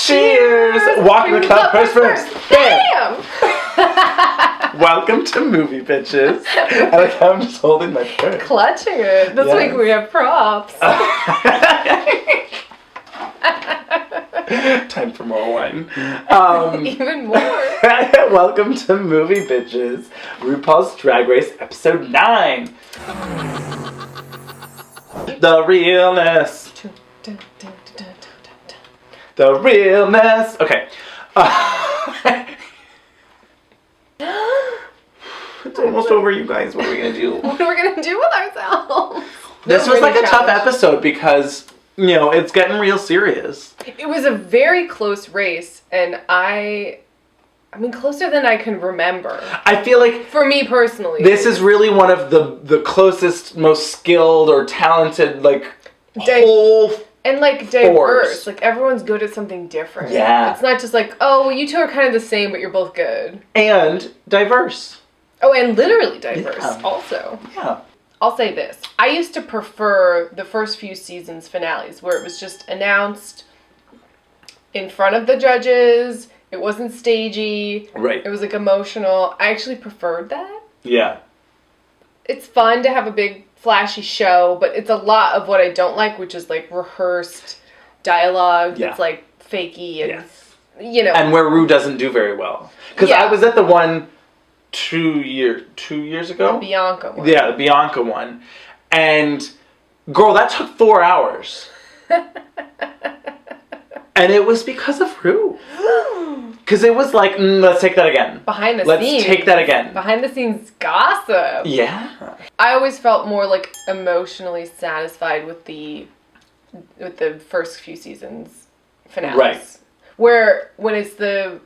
Cheers! Walk in the club first. Bam! Welcome to Movie Bitches. I like how I'm just holding my purse. Clutching it. This week we have props. Time for more wine. Even more. Welcome to Movie Bitches, RuPaul's Drag Race episode 9. The Realness. The Realness. Okay. It's almost over, you guys. What are we going to do? What are we going to do with ourselves? This was like a tough episode because, you know, it's getting real serious. It was a very close race, and I mean, closer than I can remember. I feel like, for me personally, this is really one of the closest, most skilled or talented, like, whole and like diverse. Like, everyone's good at something different. Yeah. It's not just like, oh, you two are kind of the same, but you're both good. And diverse. Oh, and literally diverse also. Yeah. I'll say this. I used to prefer the first few seasons finales where it was just announced in front of the judges. It wasn't stagey. Right. It was like emotional. I actually preferred that. Yeah. It's fun to have a big flashy show, but it's a lot of what I don't like, which is like rehearsed dialogue. Yeah. It's like fakey and, Yes. you know. And where Ru doesn't do very well. Because I was at the one 2 years ago? The Bianca one. Yeah, the Bianca one. And, girl, that took 4 hours. And it was because of Ru. Because it was like, let's take that again. Behind the scenes. Let's take that again. Behind the scenes gossip. Yeah. I always felt more like emotionally satisfied with the first few seasons finales. Right. Where when it's the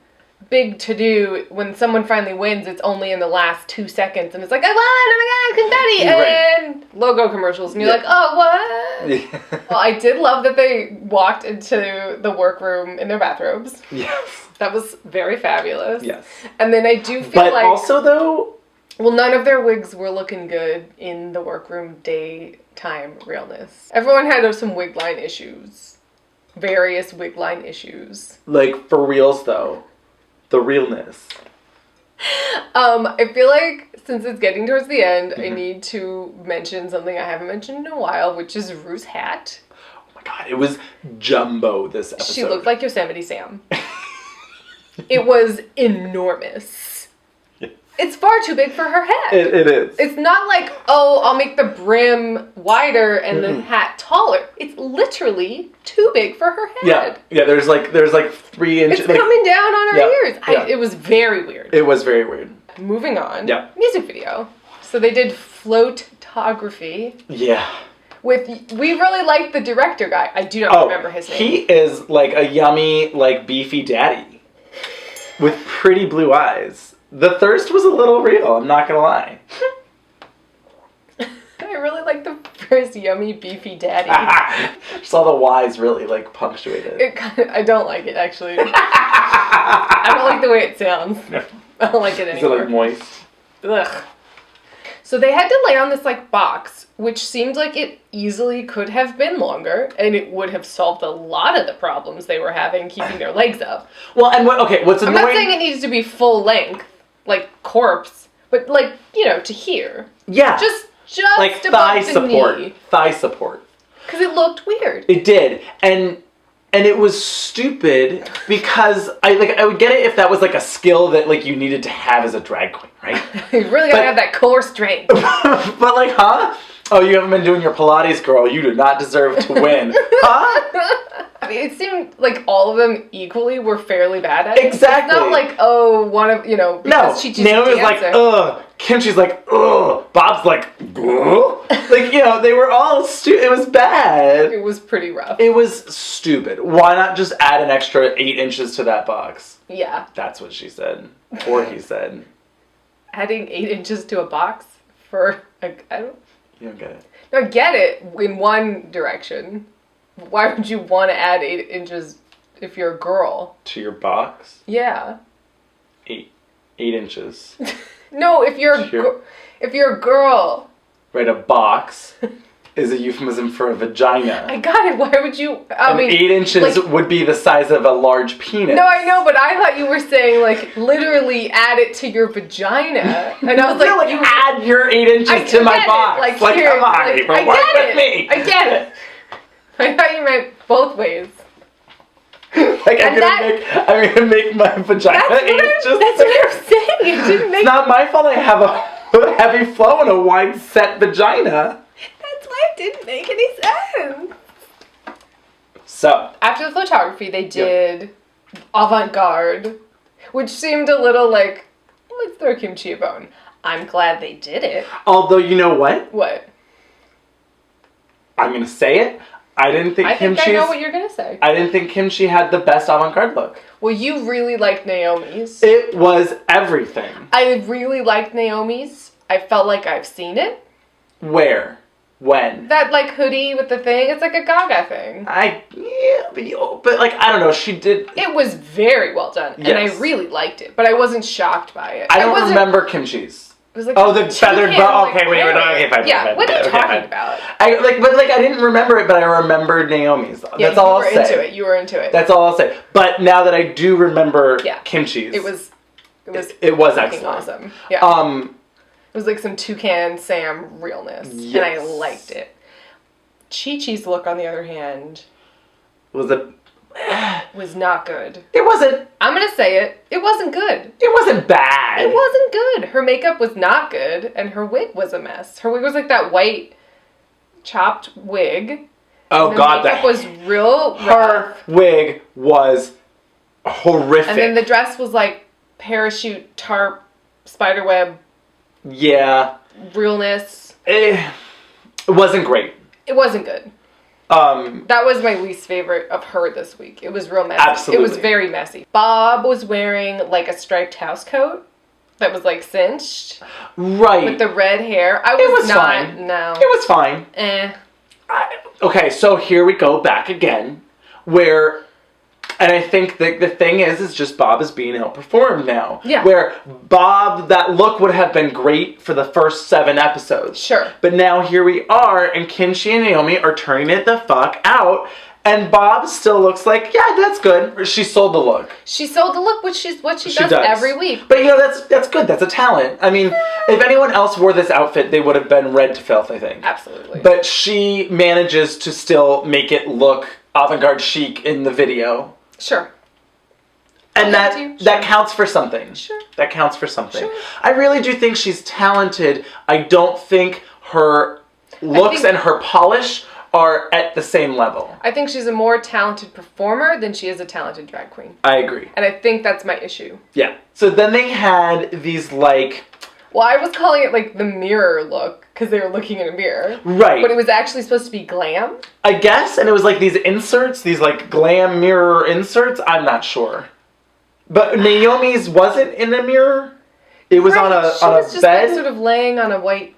big to-do, when someone finally wins, it's only in the last 2 seconds, and it's like, I won, oh my god, confetti, and logo commercials, and you're like, oh, what? Yeah. Well, I did love that they walked into the workroom in their bathrobes. Yes. That was very fabulous. Yes. And then I do feel but like... also, though... Well, none of their wigs were looking good in the workroom daytime realness. Everyone had some wig line issues. Various wig line issues. Like, for reals, though. The realness. I feel like since it's getting towards the end, I need to mention something I haven't mentioned in a while, which is Ru's hat. Oh my god, it was jumbo this episode. She looked like Yosemite Sam. It was enormous. It's far too big for her head. It is. It's not like, oh, I'll make the brim wider and the hat taller. It's literally too big for her head. Yeah, there's like 3 inches. It's coming down on her ears. Yeah. It was very weird. It was very weird. Moving on. Yeah. Music video. So they did photography. Yeah. We really liked the director guy. I do not remember his name. He is like a yummy, like beefy daddy with pretty blue eyes. The thirst was a little real, I'm not gonna lie. I really like the first yummy beefy daddy. Just all the Y's really like punctuated. I don't like it, actually. I don't like the way it sounds. No. I don't like it anymore. Is it like moist? Ugh. So they had to lay on this like box, which seemed like it easily could have been longer, and it would have solved a lot of the problems they were having keeping their legs up. Well, and what's annoying... I'm not saying it needs to be full length, like corpse, but like, you know, to here. Yeah. Just like above thigh the support. knee. Thigh support. Because it looked weird. It did. And it was stupid because I would get it if that was like a skill that like you needed to have as a drag queen, right? You really gotta have that core strength. But like, huh? Oh, you haven't been doing your Pilates, girl. You do not deserve to win. Huh? I mean, it seemed like all of them equally were fairly bad at it. Exactly. It's not like, oh, one of, you know, because she just Naomi's like, ugh. Kimchi's like, ugh. Bob's like, ugh. Like, you know, they were all stupid. It was bad. It was pretty rough. It was stupid. Why not just add an extra 8 inches to that box? Yeah. That's what she said. Or he said. Adding 8 inches to a box for, I don't... You don't get it. No, I get it in one direction. Why would you want to add 8 inches if you're a girl? To your box? Yeah. 8 inches. No, if you're a girl. Right, a box. is a euphemism for a vagina. I got it. Why would you? I mean, 8 inches would be the size of a large penis. No, I know, but I thought you were saying, like, literally add it to your vagina. And I was like, you add your 8 inches to my box. Like here, come on, April, I work get with me. I get it. I thought you meant both ways. Like, I'm gonna make my vagina 8 inches. That's what I'm saying. It didn't make. It's not my fault I have a heavy flow and a wide set vagina. That's why it didn't make any sense. So after the photography, they did Avant-garde, which seemed a little like, let's throw Kimchi a bone. I'm glad they did it. Although, you know what? What? I'm gonna say it. I think I know what you're gonna say. I didn't think Kimchi had the best avant-garde look. Well, you really liked Naomi's. It was everything. I really liked Naomi's. I felt like I've seen it. Where? When? That, like, hoodie with the thing. It's like a Gaga thing. But like, I don't know. She did. It was very well done. Yes. And I really liked it. But I wasn't shocked by it. I don't remember Kimchi's. It was like the feathered bow. Okay, wait, fine. Yeah, what are you talking about? I didn't remember it, but I remembered Naomi's. Yeah, That's all I'll say. You were into it. That's all I'll say. But now that I do remember Kimchi's, it was excellent. Awesome. Yeah. It was like some Toucan Sam realness, and I liked it. Chi-Chi's look, on the other hand, was not good. It wasn't. I'm gonna say it. It wasn't good. It wasn't bad. It wasn't good. Her makeup was not good, and her wig was a mess. Her wig was like that white chopped wig. Oh God, makeup was real rough. Her wig was horrific. And then the dress was like parachute, tarp, spiderweb. Yeah. Realness. It wasn't great. It wasn't good. That was my least favorite of her this week. It was real messy. Absolutely. It was very messy. Bob was wearing like a striped house coat that was like cinched. Right. With the red hair. It was fine. No. It was fine. Okay, so here we go back again, and I think the thing is just Bob is being outperformed now. Yeah. Where Bob, that look would have been great for the first 7 episodes. Sure. But now here we are, and Kimchi and Naomi are turning it the fuck out, and Bob still looks like, yeah, that's good. She sold the look. She sold the look, which is what she does every week. But that's good. That's a talent. I mean, if anyone else wore this outfit, they would have been red to filth, I think. Absolutely. But she manages to still make it look avant-garde chic in the video. Sure. And that counts for something. Sure. That counts for something. Sure. I really do think she's talented. I don't think her looks and her polish are at the same level. I think she's a more talented performer than she is a talented drag queen. I agree. And I think that's my issue. Yeah. So then they had these like... Well, I was calling it like the mirror look because they were looking in a mirror. Right. But it was actually supposed to be glam. I guess, and it was like these inserts, these like glam mirror inserts. I'm not sure. But Naomi's wasn't in a mirror. It was on a bed. She was just like sort of laying on a white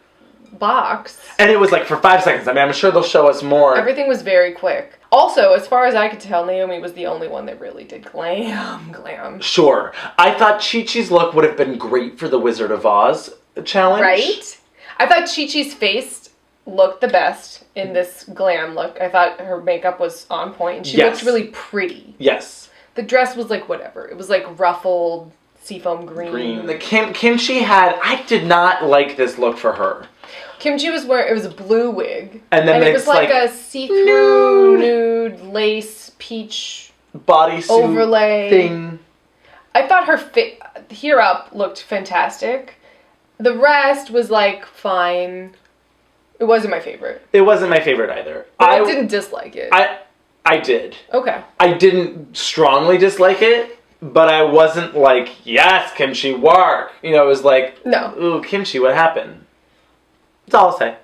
box. And it was like for 5 seconds. I mean, I'm sure they'll show us more. Everything was very quick. Also, as far as I could tell, Naomi was the only one that really did glam. Sure. I thought Chi-Chi's look would have been great for the Wizard of Oz challenge. Right? I thought Chi-Chi's face looked the best in this glam look. I thought her makeup was on point, and she looked really pretty. Yes. The dress was like whatever. It was like ruffled seafoam green. The Kimchi I did not like this look for her. Kimchi was wearing, it was a blue wig. And then it was like a see-through nude lace peach bodysuit overlay thing. I thought her here up looked fantastic. The rest was like fine. It wasn't my favorite. It wasn't my favorite either. But I didn't dislike it. I did. Okay. I didn't strongly dislike it, but I wasn't like, yes, Kimchi, work. You know, it was like, no. Ooh, Kimchi, what happened? That's all I'll say.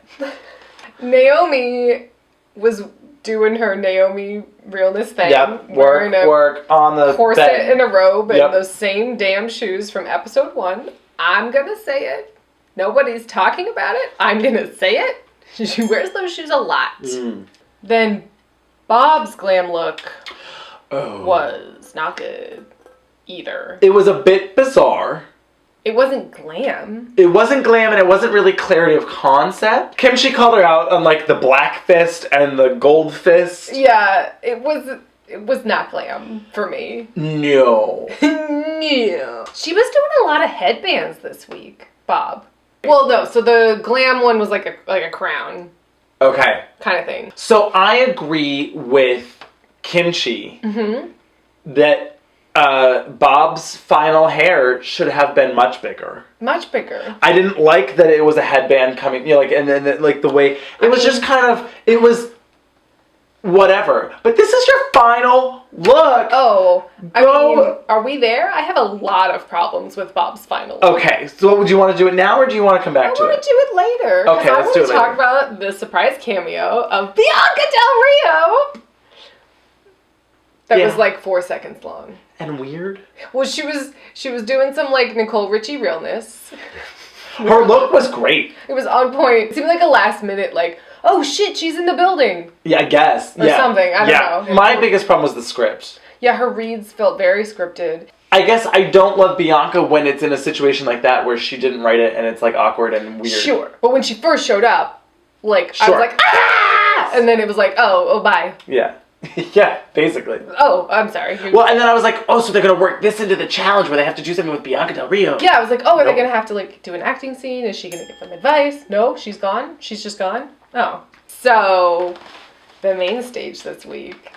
Naomi was doing her Naomi realness thing. Yep, work on the corset bed. and a robe and those same damn shoes from episode 1. I'm gonna say it. Nobody's talking about it. I'm gonna say it. She wears those shoes a lot. Then Bob's glam look was not good either. It was a bit bizarre. It wasn't glam. It wasn't glam, and it wasn't really clarity of concept. Kimchi called her out on, like, the black fist and the gold fist. Yeah, it was not glam for me. No. No. She was doing a lot of headbands this week, Bob. Well, no, so the glam one was like a crown. Okay. Kind of thing. So I agree with Kimchi that Bob's final hair should have been much bigger. Much bigger. I didn't like that it was a headband coming, like, and then, like, the way, it was just kind of, it was whatever. But this is your final look. Oh, I mean, are we there? I have a lot of problems with Bob's final look. Okay, so would you want to do it now, or do you want to come back to it? I want to do it later. Okay, let's do it later. I want to talk about the surprise cameo of Bianca Del Rio. That was like 4 seconds long. And weird. Well, she was doing some, like, Nicole Richie realness. Her look was great. It was on point. It seemed like a last minute, like, oh shit, she's in the building. Yeah, I guess. Or something. I don't know. My biggest problem was the script. Yeah, her reads felt very scripted. I guess I don't love Bianca when it's in a situation like that where she didn't write it and it's, like, awkward and weird. Sure. But when she first showed up, like, I was like, ah! And then it was like, oh, bye. Yeah. Yeah, basically. Oh, I'm sorry. Well, and then I was like, oh, so they're going to work this into the challenge where they have to do something with Bianca Del Rio. Yeah, I was like, oh, are they going to have to, like, do an acting scene? Is she going to give them advice? No, she's gone. She's just gone. Oh. So, the main stage this week.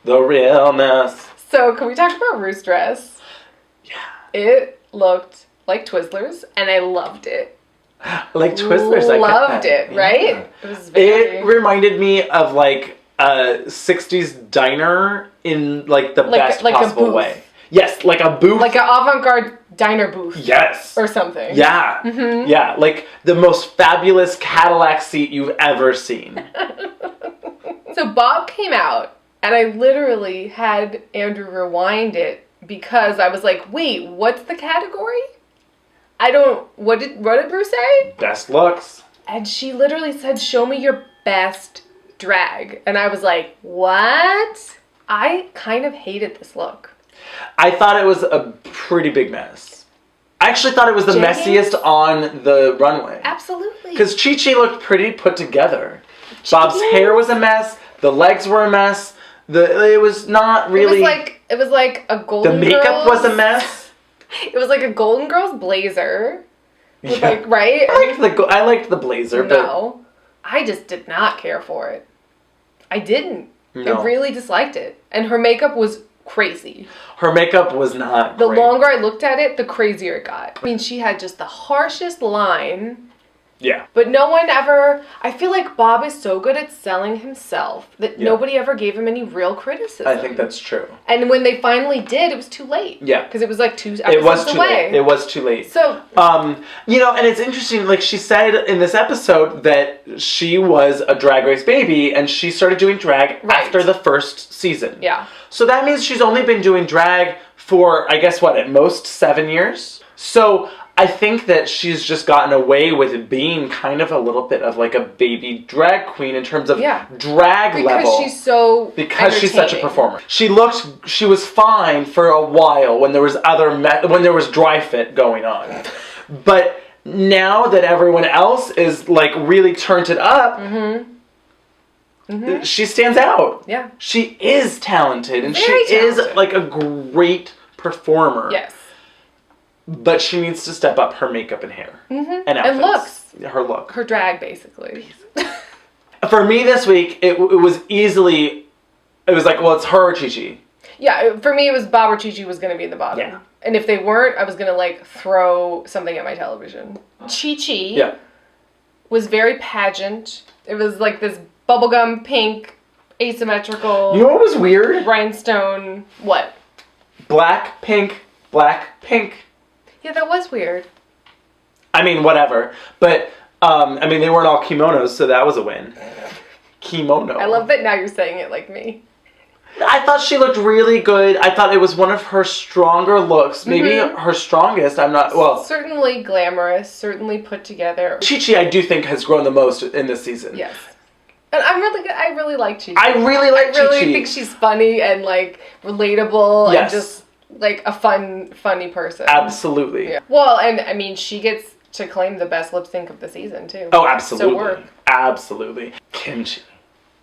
The realness. So, can we talk about Ru's dress? Yeah. It looked like Twizzlers, and I loved it. Like Twizzlers. I loved it, right? Yeah. It was very... It reminded me of, like, a 60s diner in, like, the best possible way. Yes, like a booth. Like an avant-garde diner booth. Yes. Or something. Yeah. Mm-hmm. Yeah, like the most fabulous Cadillac seat you've ever seen. So Bob came out, and I literally had Andrew rewind it because I was like, wait, what's the category? What did Bruce say? Best looks. And she literally said, show me your best drag. And I was like, what? I kind of hated this look. I thought it was a pretty big mess. I actually thought it was the messiest on the runway. Absolutely. Because Chi-Chi looked pretty put together. Bob's hair was a mess. The legs were a mess. It was not really... It was like a Golden Girls... The makeup was a mess. It was like a Golden Girls blazer. With yeah. like, right? I liked the blazer, but... No. I just did not care for it. I didn't. No. I really disliked it. And her makeup was crazy. Her makeup was not The great. longer I looked at it, the crazier it got. I mean, she had just the harshest line. Yeah. But no one ever... I feel like Bob is so good at selling himself that nobody ever gave him any real criticism. I think that's true. And when they finally did, it was too late. Yeah. Because it was like 2 episodes away. It was too late. So... you know, and it's interesting, like she said in this episode that she was a Drag Race baby and she started doing drag after the first season. Yeah. So that means she's only been doing drag for, I guess, what, at most 7 years? So... I think that she's just gotten away with being kind of a little bit of like a baby drag queen in terms of drag level. Because she's such a performer. She was fine for a while when there was when there was dry fit going on. But now that everyone else is like really turned it up, she stands out. Yeah. She is talented and Very she talented. is like a great performer. Yes. But she needs to step up her makeup and hair. And outfits. And looks. Her look. Her drag, basically. For me this week, it was easily... It was like, well, it's her or Chi-Chi. Yeah, for me, it was Bob or Chi-Chi was going to be in the bottom. Yeah. And if they weren't, I was going to, like, throw something at my television. Chi-Chi was very pageant. It was, like, this bubblegum pink, asymmetrical... You know what was weird? Rhinestone... What? Black, pink, black, pink. Yeah, that was weird. I mean, whatever. But, I mean, they weren't all kimonos, so that was a win. Kimono. I love that now you're saying it like me. I thought she looked really good. I thought it was one of her stronger looks. Maybe her strongest. I'm not, well... Certainly glamorous. Certainly put together. Chi-Chi, I do think, has grown the most in this season. Yes. And I really like Chi-Chi. I really like Chi-Chi. I really think she's funny and, like, relatable and just... like a funny person. Absolutely. Yeah. Well, and I mean, she gets to claim the best lip sync of the season too. Oh, absolutely. So work. Absolutely. Kimchi.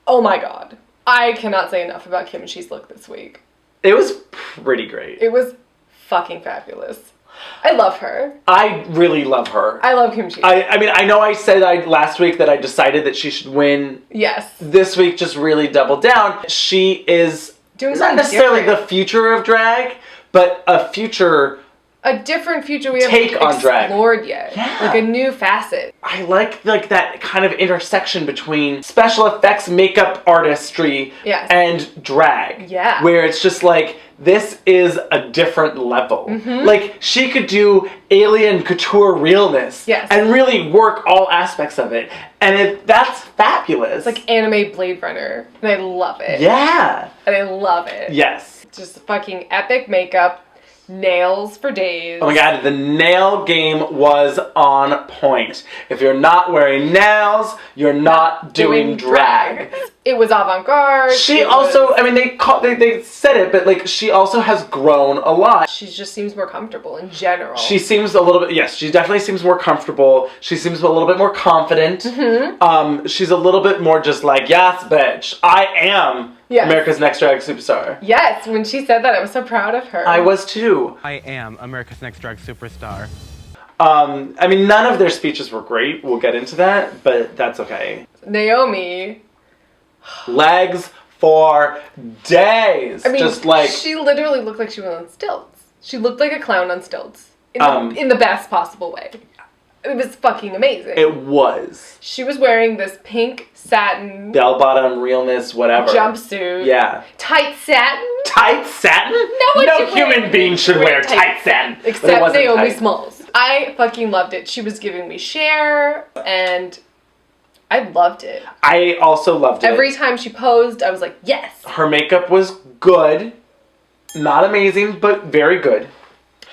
Oh my god. I cannot say enough about Kimchi's look this week. It was pretty great. It was fucking fabulous. I love her. I really love her. I love Kimchi. I mean, I know I said last week that I decided that she should win. Yes. This week, just really doubled down. She is doing not necessarily different. the future of drag, but a different future we haven't take on drag explored yet. Yeah. Like a new facet. I like that kind of intersection between special effects, makeup artistry, Yes. and drag. Yeah. Where it's just like, this is a different level. Mm-hmm. Like, she could do alien couture realness. Yes. And really work all aspects of it. And that's fabulous. It's like anime Blade Runner. And I love it. Yeah. And I love it. Yes. Just fucking epic makeup. Nails for days. Oh my god, the nail game was on point. If you're not wearing nails, you're not doing drag. It was avant-garde. She also, I mean, they said it, but like, she also has grown a lot. She just seems more comfortable in general. She seems a little bit, yes, she definitely seems more comfortable. She seems a little bit more confident. Mm-hmm. She's a little bit more just like, yes, bitch, I am America's Next Drag Superstar. Yes, when she said that, I was so proud of her. I was too. I am America's Next Drag Superstar. I mean, none of their speeches were great. We'll get into that, but that's okay. Naomi. Legs for days. I mean, just like, she literally looked like she was on stilts. She looked like a clown on stilts. In the best possible way. It was fucking amazing. it was. She was wearing this pink satin Bell bottom, realness, whatever. jumpsuit. Yeah. Tight satin. Tight satin? one No should human wear- being should wear tight satin. But it Except wasn't Naomi tight. Smalls. I fucking loved it. She was giving me Cher, and I loved it. I also loved it. Every time she posed, I was like, yes. Her makeup was good. Not amazing, but very good.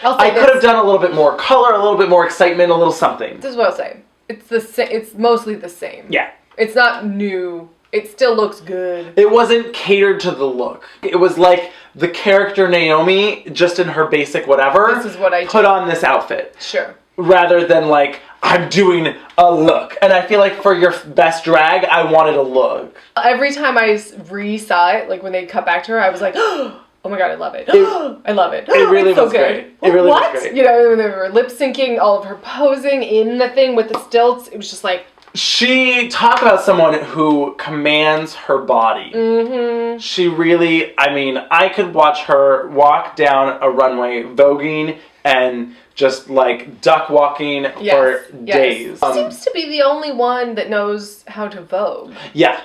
I could have done a little bit more color, a little bit more excitement, a little something. This is what I'll say. It's mostly the same. Yeah. It's not new. It still looks good. It wasn't catered to the look. It was like the character Naomi, just in her basic whatever, This is what I put do. on this outfit. Sure. Rather than like, I'm doing a look. And I feel like for your best drag, I wanted a look. Every time I re-saw it, like when they cut back to her, I was like, oh my god, I love it. I love it. It really it's so was good. great. It really what? was great. You know, when they were lip syncing, all of her posing in the thing with the stilts, it was just like, Talk about someone who commands her body. mm-hmm. She really, I mean, I could watch her walk down a runway voguing and just like duck walking for days. Seems to be the only one that knows how to vogue. Yeah.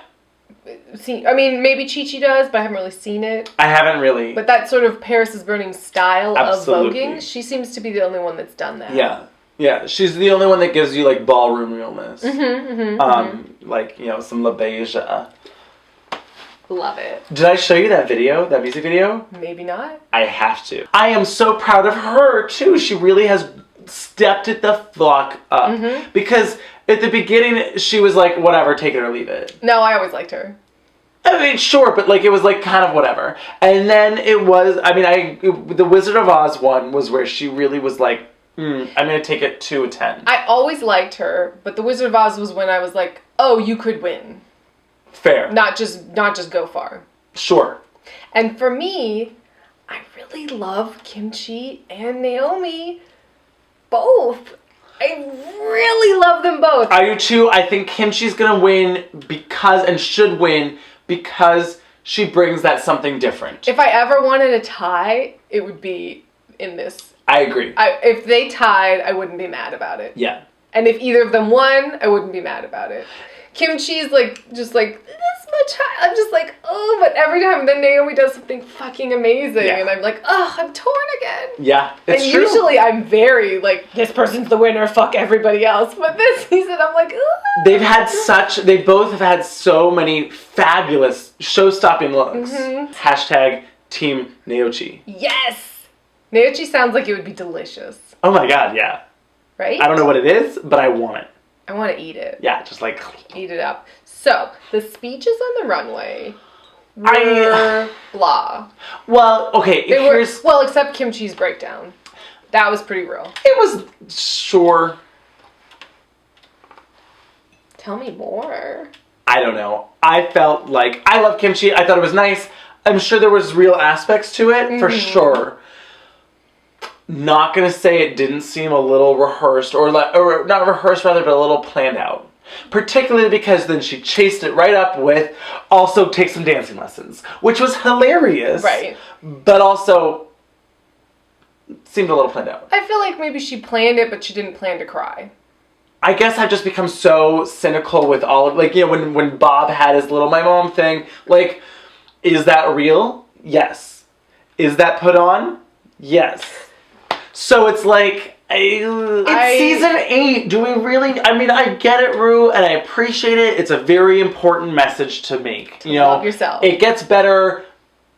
I mean, maybe Chi-Chi does, but I haven't really seen it. I haven't really. But that sort of Paris is Burning style Absolutely. of voguing, she seems to be the only one that's done that. Yeah. Yeah, she's the only one that gives you like ballroom realness. Like, you know, some La Beija. Love it. Did I show you that video, that music video? Maybe not. I have to. I am so proud of her too. She really has stepped it the fuck up. Because at the beginning, she was like, whatever, take it or leave it. No, I always liked her. I mean, sure, but like, it was like kind of whatever. And then it was, I mean, the Wizard of Oz one was where she really was like, I'm going to take it to a 10. I always liked her, but the Wizard of Oz was when I was like, oh, you could win. Fair. Not just go far. Sure. And for me, I really love Kimchi and Naomi. Both. I really love them both. I do too. I think Kimchi's going to win and should win because she brings that something different. If I ever wanted a tie, it would be in this. I agree. If they tied, I wouldn't be mad about it. Yeah. And if either of them won, I wouldn't be mad about it. Kimchi's just like this much high. I'm just like, oh, but every time then Naomi does something fucking amazing, and I'm like, oh, I'm torn again. Yeah, it's and true. Usually I'm very like, this person's the winner, fuck everybody else. But this season I'm like, ugh. They both have had so many fabulous show-stopping looks. Hashtag Team Naochi. Yes. Naochi sounds like it would be delicious. Oh my god, yeah. Right? I don't know what it is, but I want it. I want to eat it. Yeah, just like... Eat it up. So, the speeches on the runway were blah. Well, okay, Well, except Kimchi's breakdown. That was pretty real. It was, sure. Tell me more. I don't know. I felt like, I love Kimchi. I thought it was nice. I'm sure there was real aspects to it, for sure. Not gonna say it didn't seem a little rehearsed, or not rehearsed rather, but a little planned out. Particularly because then she chased it right up with, also take some dancing lessons, which was hilarious. Right. But also seemed a little planned out. I feel like maybe she planned it, but she didn't plan to cry. I guess I've just become so cynical with all of, like, you know, when Bob had his little my mom thing, like, is that real? Yes. Is that put on? Yes. So it's like, it's season 8. Do we really, I mean, I get it, Ru, and I appreciate it. It's a very important message to make. You know, love yourself. It gets better.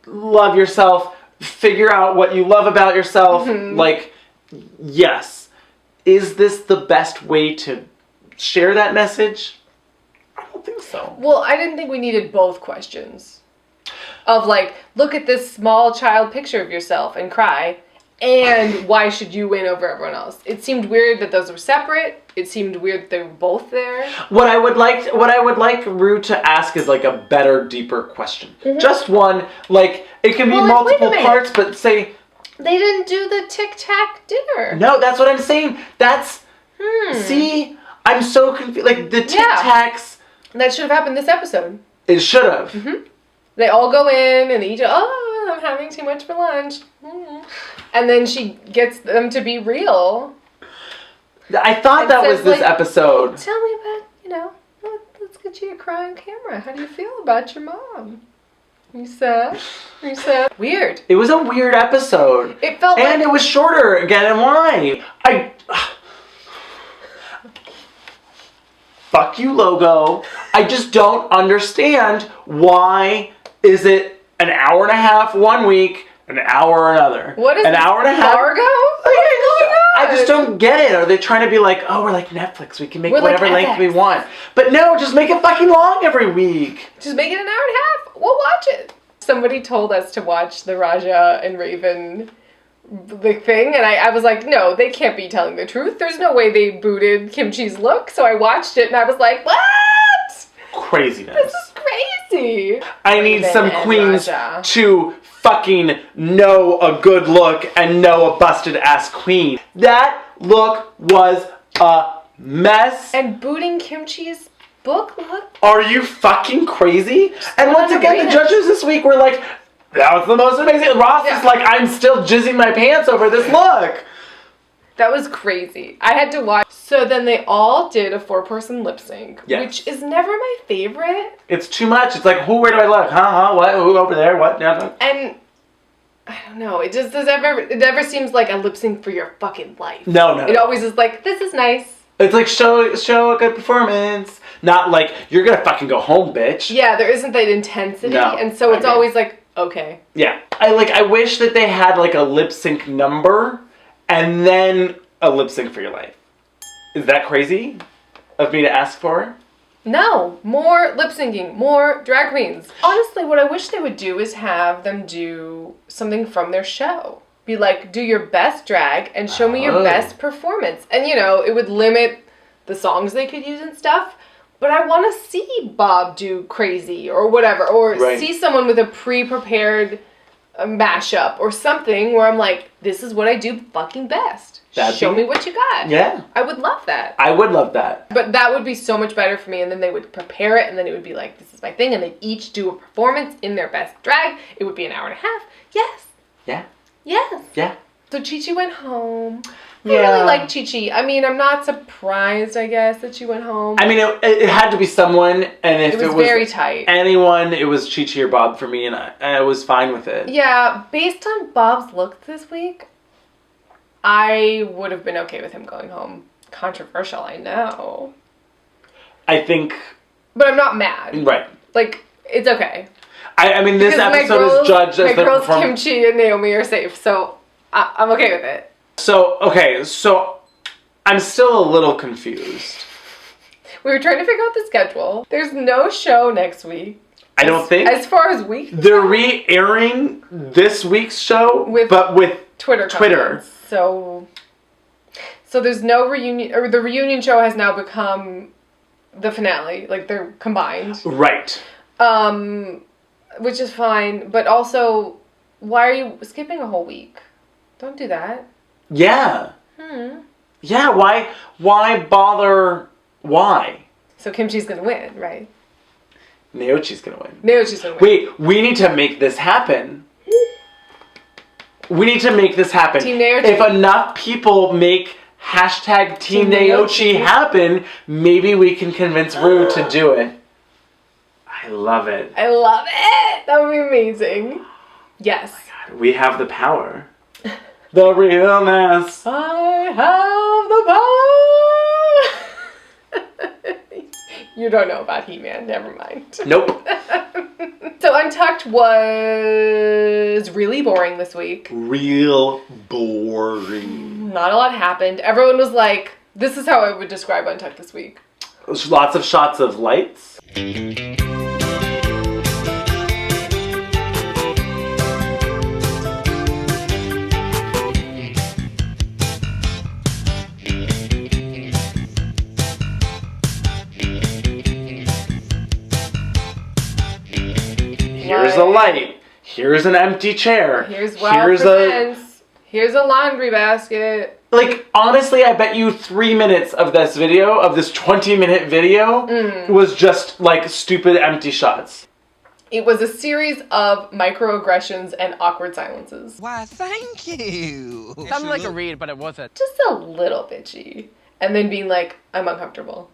Love yourself. Figure out what you love about yourself. Like, yes. Is this the best way to share that message? I don't think so. Well, I didn't think we needed both questions. Of like, look at this small child picture of yourself and cry. And why should you win over everyone else? It seemed weird that those were separate. It seemed weird that they were both there. What I would like Ru to ask is like a better, deeper question. Just one, like, it can be multiple parts, but say, they didn't do the tic-tac dinner. no, that's what I'm saying. That's, see, I'm so confused. Like, the tic-tacs. That should have happened this episode. It should have. They all go in and they eat, oh, I'm having too much for lunch. And then she gets them to be real. I thought that was this episode. Tell me about, you know, let's get you a cry on camera. How do you feel about your mom? You sad? Weird. It was a weird episode. It felt and it was shorter again, and why? Fuck you, logo. I just don't understand why is it an hour and a half one week, an hour another. What is an hour and a half? Fargo? What's going on? I just don't get it. Are they trying to be like, oh, we're like Netflix, we can make whatever length we want. But no, just make it fucking long every week. Just make it an hour and a half. We'll watch it. Somebody told us to watch the Raja and Raven thing, and I was like, no, they can't be telling the truth. There's no way they booted Kimchi's look. So I watched it and I was like, what? Craziness. This is crazy. I need some queens to fucking know a good look and know a busted ass queen. That look was a mess. And booting Kimchi's book look? Are you fucking crazy? And once again, the judges this week were like, that was the most amazing. Ross is like, I'm still jizzing my pants over this look. That was crazy. I had to watch. So then they all did a 4-person lip sync, which is never my favorite. It's too much. It's like, where do I look? What? Who over there? What? And I don't know. It just it never seems like a lip sync for your fucking life. No. It always is like, this is nice. It's like, show a good performance. Not like, you're gonna fucking go home, bitch. Yeah, there isn't that intensity. No, and so it's always like, okay. Yeah. I wish that they had like a lip sync number and then a lip sync for your life. Is that crazy of me to ask for? No. More lip syncing. More drag queens. Honestly, what I wish they would do is have them do something from their show. Be like, do your best drag and show me your best performance. And, you know, it would limit the songs they could use and stuff. But I want to see Bob do crazy or whatever. Or see someone with a pre-prepared mashup or something where I'm like, this is what I do fucking best. Show me what you got. Yeah. I would love that. I would love that. But that would be so much better for me. And then they would prepare it and then it would be like, this is my thing. And they'd each do a performance in their best drag. It would be an hour and a half. Yes. Yeah. Yes. Yeah. So Chi-Chi went home. I really like Chi-Chi. I mean, I'm not surprised, I guess, that she went home. I mean, it had to be someone, and if it was very tight. Anyone, it was Chi-Chi or Bob for me, and I was fine with it. Yeah, based on Bob's look this week, I would have been okay with him going home. Controversial, I know. I think... But I'm not mad. Right. Like, it's okay. I mean, this episode is judged as the performance. My girls Kimchi and Naomi are safe, so I'm okay with it. So I'm still a little confused. We were trying to figure out the schedule. There's no show next week. I don't think. As far as we can They're re-airing this week's show, but with Twitter. So there's no reunion, or the reunion show has now become the finale. Like, they're combined. Right. Which is fine, but also, why are you skipping a whole week? Don't do that. Yeah. Yeah, why bother? Why? So Kimchi's gonna win, right? Naochi's gonna win. Wait, we need to make this happen. We need to make this happen. Team Naochi. If enough people make hashtag Team Naochi happen, maybe we can convince Ru to do it. I love it. I love it! That would be amazing. Yes. Oh my God, we have the power. The realness. I have the power! You don't know about He-Man, never mind. Nope. So Untucked was really boring this week. Real boring. Not a lot happened. Everyone was like, this is how I would describe Untucked this week. There's lots of shots of lights. Here's a light. Here's an empty chair. Here's Here's a laundry basket. Like, honestly, I bet you 3 minutes of this video, of this 20-minute video, was just, like, stupid empty shots. It was a series of microaggressions and awkward silences. Why, thank you. Sounded like a read, but it wasn't. Just a little bitchy. And then being like, I'm uncomfortable.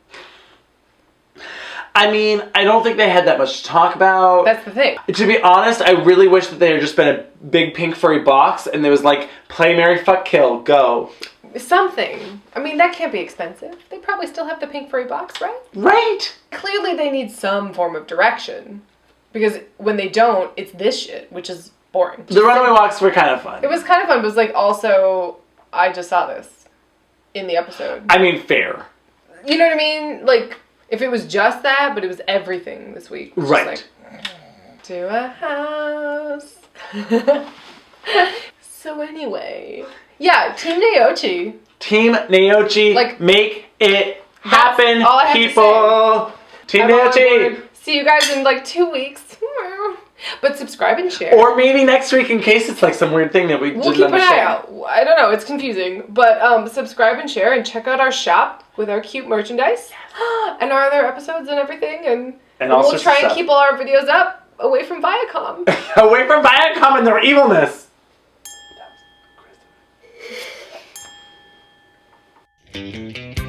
I mean, I don't think they had that much to talk about. That's the thing. To be honest, I really wish that they had just been a big pink furry box and there was like, play, marry, fuck, kill, go. Something. I mean, that can't be expensive. They probably still have the pink furry box, right? Right. Clearly they need some form of direction. Because when they don't, it's this shit, which is boring. The runaway walks were kind of fun. It was kind of fun, but it was like, also, I just saw this in the episode. I mean, fair. You know what I mean? Like, if it was just that, but it was everything this week. Right. Like, to a house. So anyway. Yeah, Team Naochi. Team Naochi, Like, make it happen, all I have to people. Team I'm on Naochi. board. See you guys in like 2 weeks. But subscribe and share. Or maybe next week in case it's like some weird thing that we We'll didn't keep an understand. eye out. I don't know, it's confusing. But subscribe and share and check out our shop with our cute merchandise. And our other episodes and everything. And all we'll sorts try of and stuff. keep all our videos up away from Viacom. Away from Viacom and their evilness. That was